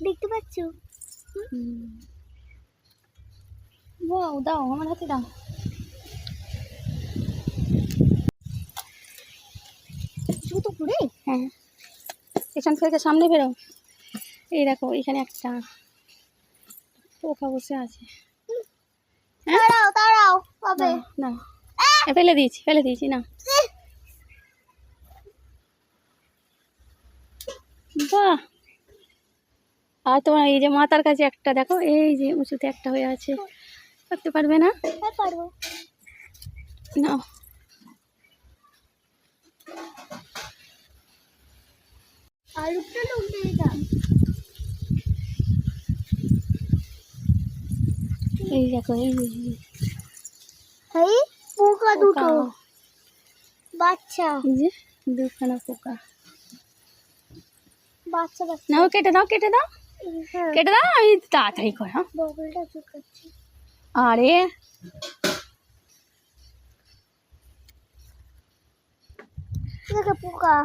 দেখতে পাচ্ছ? দাও দাও আমার হাতে দাও। জুতো ঘুরে? হ্যাঁ, এখান থেকে সামনে বেরো। এই দেখো এখানে একটা পোকা বসে আছে। দাঁড়াও দাঁড়াও পাবে না ফেলে দিয়েছি না। বাহ, আর তোমার এই যে মাথার কাছে একটা দেখো, এই যে উঁচুতে একটা হয়ে আছে, করতে পারবে না? হ্যাঁ পারবো। না আলুটা লুকিয়ে দিতাম। এই দেখো এই এই পোকা দুটো বাচ্চা, এই যে দুখানা পোকা। বাচ্চা বাচ্চা। নাও কেটে দাও কেটে দাও হ্যাঁ কেটে দাও, এই তাড়াতাড়ি কর। হ্যাঁ বগলটা চুকাচ্ছি। আরে দেখো পোকা।